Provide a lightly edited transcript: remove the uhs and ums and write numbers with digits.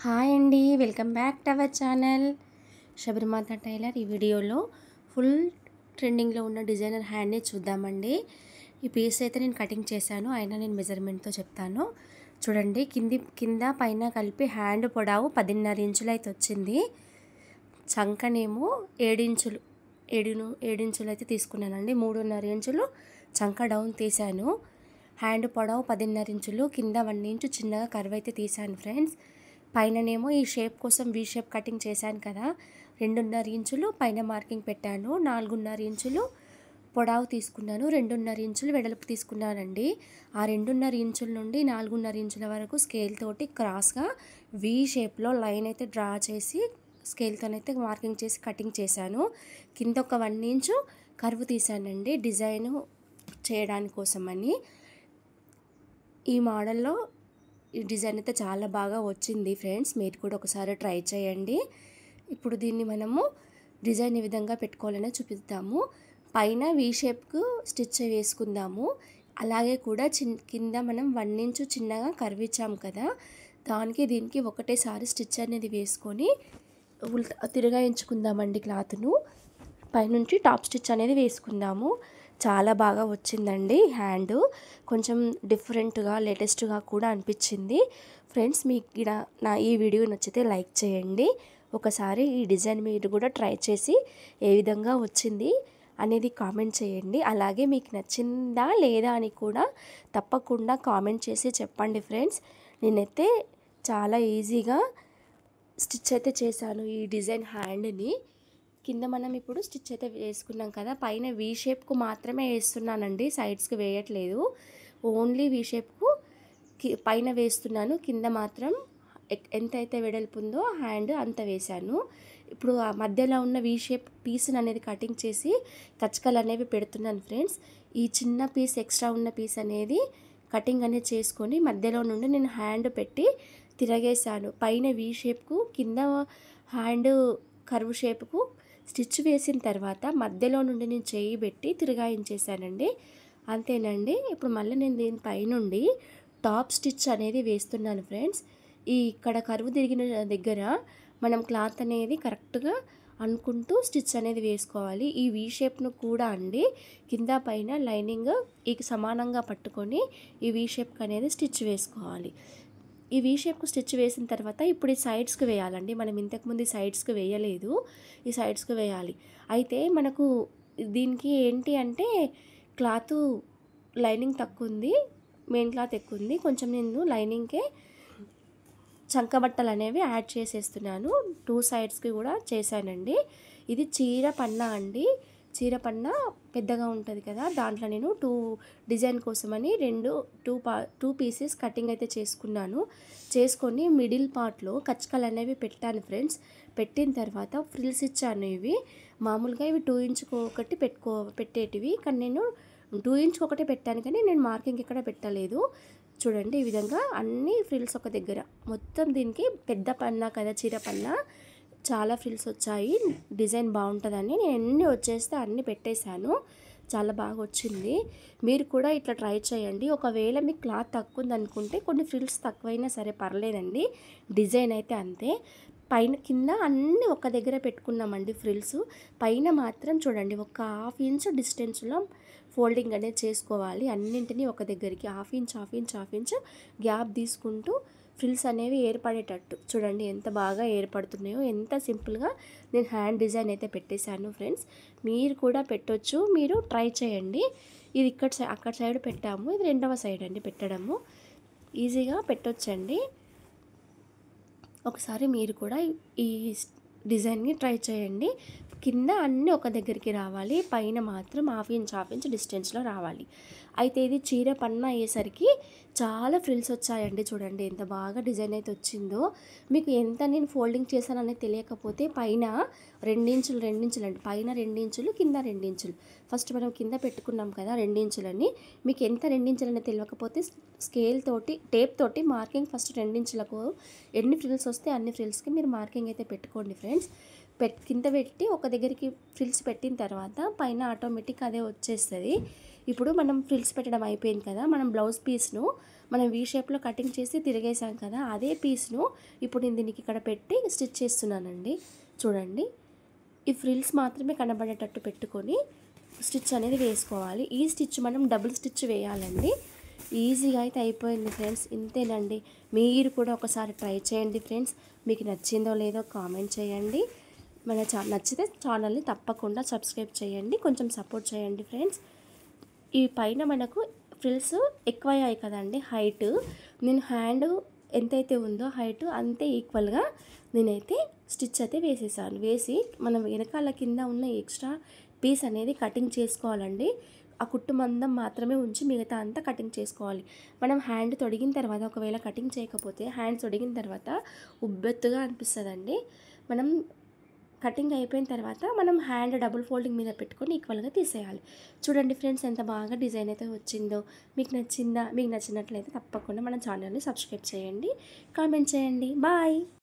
Hi అండి, welcome back to our channel Sabarimatha tailor. ఈ వీడియోలో ఫుల్ ట్రెండింగ్లో ఉన్న డిజైనర్ హ్యాండ్ని చూద్దామండి. ఈ పీస్ అయితే నేను కటింగ్ చేశాను, అయినా నేను మెజర్మెంట్తో చెప్తాను. చూడండి, కింద పైన కలిపి హ్యాండ్ పొడవు 10.5 ఇంచులు అయితే వచ్చింది. చంకనేమో 7 ఇంచులు 7 ఇంచులు అయితే తీసుకున్నానండి. 3.5 ఇంచులు చంక డౌన్ తీశాను. హ్యాండ్ పొడవు 10.5 ఇంచులు, కింద 1 ఇంచు చిన్నగా కర్వ్ అయితే తీశాను ఫ్రెండ్స్. పైననేమో ఈ షేప్ కోసం వీ షేప్ కటింగ్ చేశాను కదా, 2.5 ఇంచులు పైన మార్కింగ్ పెట్టాను. 4.5 ఇంచులు పొడవు తీసుకున్నాను, 2.5 ఇంచులు వెడల్పు తీసుకున్నానండి. ఆ 2.5 ఇంచుల నుండి 4.5 ఇంచుల వరకు స్కేల్ తోటి క్రాస్గా వీ షేప్లో లైన్ అయితే డ్రా చేసి స్కేల్తోనైతే మార్కింగ్ చేసి కటింగ్ చేశాను. కింద ఒక 1 ఇంచు కర్వ్ తీశానండి డిజైన్ చేయడానికి కోసమని. ఈ మోడల్లో ఈ డిజైన్ అయితే చాలా బాగా వచ్చింది ఫ్రెండ్స్, మీరు కూడా ఒకసారి ట్రై చేయండి. ఇప్పుడు దీన్ని మనము డిజైన్ ఏ విధంగా పెట్టుకోవాలనే చూపిద్దాము. పైన వీ షేప్కు స్టిచ్ వేసుకుందాము. అలాగే కూడా కింద మనం 1 ఇంచు చిన్నగా కర్వ్ ఇచ్చాము కదా, దానికి దీనికి ఒకటేసారి స్టిచ్ అనేది వేసుకొని తిరగాయించుకుందామండి క్లాత్ను. పైనుంచి టాప్ స్టిచ్ అనేది వేసుకుందాము. చాలా బాగా వచ్చిందండి హ్యాండ్, కొంచెం డిఫరెంట్గా లేటెస్ట్గా కూడా అనిపించింది ఫ్రెండ్స్. మీకు ఈ వీడియో నచ్చితే లైక్ చేయండి. ఒకసారి ఈ డిజైన్ మీరు కూడా ట్రై చేసి ఏ విధంగా వచ్చింది అనేది కామెంట్ చేయండి. అలాగే మీకు నచ్చిందా లేదా అని కూడా తప్పకుండా కామెంట్ చేసి చెప్పండి ఫ్రెండ్స్. నేనైతే చాలా ఈజీగా స్టిచ్ అయితే చేశాను ఈ డిజైన్ హ్యాండ్ని. కింద మనం ఇప్పుడు స్టిచ్ అయితే వేసుకున్నాం కదా, పైన వీ షేప్కు మాత్రమే వేస్తున్నానండి, సైడ్స్కి వేయట్లేదు. ఓన్లీ వీ షేప్కు పైన వేస్తున్నాను, కింద మాత్రం ఎంతైతే వెడల్పు ఉందో హ్యాండ్ అంత వేశాను. ఇప్పుడు ఆ మధ్యలో ఉన్న వీ షేప్ పీస్ని అనేది కటింగ్ చేసి కచ్చకలు అనేవి పెడుతున్నాను ఫ్రెండ్స్. ఈ చిన్న పీస్ ఎక్స్ట్రా ఉన్న పీస్ అనేది కటింగ్ అనేది చేసుకొని మధ్యలో నుండి నేను హ్యాండ్ పెట్టి తిరగేశాను. పైన వీ షేప్కు కింద హ్యాండ్ కర్వ్ షేప్కు స్టిచ్ వేసిన తర్వాత మధ్యలో నుండి నేను చేయి పెట్టి తిరగాయించేసానండి. అంతేనండి. ఇప్పుడు మళ్ళీ నేను దీనిపై నుండి టాప్ స్టిచ్ అనేది వేస్తున్నాను ఫ్రెండ్స్. ఇక్కడ కరువు తిరిగిన దగ్గర మనం క్లాత్ అనేది కరెక్ట్గా అనుకుంటూ స్టిచ్ అనేది వేసుకోవాలి. ఈ వీ షేప్ను కూడా అండి కింద పైన లైనింగ్ సమానంగా పట్టుకొని ఈ వీ షేప్కి అనేది స్టిచ్ వేసుకోవాలి. ఈ వీ షేప్కు స్టిచ్ వేసిన తర్వాత ఇప్పుడు ఈ సైడ్స్కి వేయాలండి. మనం ఇంతకుముందు ఈ సైడ్స్కి వేయలేదు, ఈ సైడ్స్కి వేయాలి. అయితే మనకు దీనికి ఏంటి అంటే క్లాత్ లైనింగ్ తక్కువ ఉంది, మెయిన్ క్లాత్ ఎక్కువ ఉంది. కొంచెం నేను లైనింగ్కే చంక బట్టలు అనేవి యాడ్ చేసేస్తున్నాను. 2 సైడ్స్కి కూడా చేశానండి. ఇది చీర పన్నా అండి, చీర పన్నా పెద్దగా ఉంటుంది కదా, దాంట్లో నేను 2 డిజైన్ కోసమని 2 పీసెస్ కటింగ్ అయితే చేసుకొని మిడిల్ పార్ట్లో కచ్చకలు అనేవి పెట్టాను ఫ్రెండ్స్. పెట్టిన తర్వాత ఫ్రిల్స్ ఇచ్చాను. ఇవి మామూలుగా ఇవి 2 ఇంచుకు ఒకటి పెట్టేటివి, కానీ నేను 2 ఇంచుకు ఒకటి పెట్టాను, కానీ నేను మార్కింగ్ ఇక్కడ పెట్టలేదు. చూడండి, ఈ విధంగా అన్ని ఫ్రిల్స్ ఒక దగ్గర. మొత్తం దీనికి పెద్ద పన్నా కదా, చీర పన్నా, చాలా ఫ్రిల్స్ వచ్చాయి. డిజైన్ బాగుంటుందని నేను ఎన్ని వచ్చేస్తే అన్ని పెట్టేశాను. చాలా బాగా వచ్చింది. మీరు కూడా ఇట్లా ట్రై చేయండి. ఒకవేళ మీకు క్లాత్ తక్కువ ఉంది అనుకుంటే కొన్ని ఫ్రిల్స్ తక్కువైనా సరే పర్లేదండి, డిజైన్ అయితే అంతే. పైన కింద అన్నీ ఒక దగ్గర పెట్టుకున్నామండి ఫ్రిల్స్. పైన మాత్రం చూడండి ఒక 1/2 ఇంచ్ డిస్టెన్స్లో ఫోల్డింగ్ అనేది చేసుకోవాలి. అన్నింటినీ ఒక దగ్గరికి 1/2 ఇంచ్ గ్యాప్ తీసుకుంటూ ఫ్రిల్స్ అనేవి ఏర్పడేటట్టు. చూడండి ఎంత బాగా ఏర్పడుతున్నాయో, ఎంత సింపుల్గా నేను హ్యాండ్ డిజైన్ అయితే పెట్టేశాను ఫ్రెండ్స్. మీరు కూడా పెట్టొచ్చు, మీరు ట్రై చేయండి. ఇది అక్కడ సైడ్ పెట్టాము, ఇది 2వ సైడ్ అండి పెట్టడము. ఈజీగా పెట్టొచ్చండి. ఒకసారి మీరు కూడా ఈ డిజైన్ని ట్రై చేయండి. కింద అన్నీ ఒక దగ్గరికి రావాలి, పైన మాత్రం 1/2 ఇంచ్ డిస్టెన్స్లో రావాలి. అయితే ఇది చీర పన్నా అయ్యేసరికి చాలా ఫ్రిల్స్ వచ్చాయండి. చూడండి ఎంత బాగా డిజైన్ అయితే వచ్చిందో. మీకు ఎంత నేను ఫోల్డింగ్ చేశాననేది తెలియకపోతే పైన 2 ఇంచులు అండి, పైన 2 ఇంచులు కింద 2 ఇంచులు. ఫస్ట్ మనం కింద పెట్టుకున్నాం కదా 2 ఇంచులని, మీకు ఎంత 2 ఇంచులు అనేది తెలియకపోతే స్కేల్ తోటి టేప్ తోటి మార్కింగ్ ఫస్ట్ 2 ఇంచులకు ఎన్ని ఫ్రిల్స్ వస్తే అన్ని ఫ్రిల్స్కి మీరు మార్కింగ్ అయితే పెట్టుకోండి ఫ్రెండ్స్. కింద పెట్టి ఒక దగ్గరికి ఫ్రిల్స్ పెట్టిన తర్వాత పైన ఆటోమేటిక్ అదే వచ్చేస్తుంది. ఇప్పుడు మనం ఫ్రిల్స్ పెట్టడం అయిపోయింది కదా, మనం బ్లౌజ్ పీస్ను మనం వీ షేప్లో కటింగ్ చేసి తిరిగేసాం కదా, అదే పీస్ను ఇప్పుడు నేను దీనికి ఇక్కడ పెట్టి స్టిచ్ చేస్తున్నానండి. చూడండి, ఈ ఫ్రిల్స్ మాత్రమే కనబడేటట్టు పెట్టుకొని స్టిచ్ అనేది వేసుకోవాలి. ఈ స్టిచ్ మనం డబుల్ స్టిచ్ వేయాలండి. ఈజీగా అయితే అయిపోయింది ఫ్రెండ్స్, ఇంతేనండి. మీరు కూడా ఒకసారి ట్రై చేయండి ఫ్రెండ్స్. మీకు నచ్చిందో లేదో కామెంట్ చేయండి. నచ్చితే ఛానల్ని తప్పకుండా సబ్స్క్రైబ్ చేయండి, కొంచెం సపోర్ట్ చేయండి ఫ్రెండ్స్. ఈ పైన మనకు ఫ్రిల్స్ ఎక్కువ అయ్యాయి కదండి హైట్, నేను హ్యాండ్ ఎంతైతే ఉందో హైట్ అంతే ఈక్వల్గా నేనైతే స్టిచ్ అయితే వేసేసాను. వేసి మనం వెనకాల కింద ఉన్న ఎక్స్ట్రా పీస్ అనేది కటింగ్ చేసుకోవాలండి. ఆ కుట్టు మందం మాత్రమే ఉంచి మిగతా అంతా కటింగ్ చేసుకోవాలి. మనం హ్యాండ్ తొడిగిన తర్వాత ఒకవేళ కటింగ్ చేయకపోతే హ్యాండ్ తొడిగిన తర్వాత ఉబ్బెత్తుగా అనిపిస్తుందండి. మనం కటింగ్ అయిపోయిన తర్వాత మనం హ్యాండ్ డబుల్ ఫోల్డింగ్ మీద పెట్టుకొని ఈక్వల్గా తీసేయాలి. చూడండి ఫ్రెండ్స్, ఎంత బాగా డిజైన్ అయితే వచ్చిందో. మీకు నచ్చిందా? మీకు నచ్చినట్లయితే తప్పకుండా మన ఛానల్ని సబ్స్క్రైబ్ చేయండి, కామెంట్ చేయండి. బాయ్.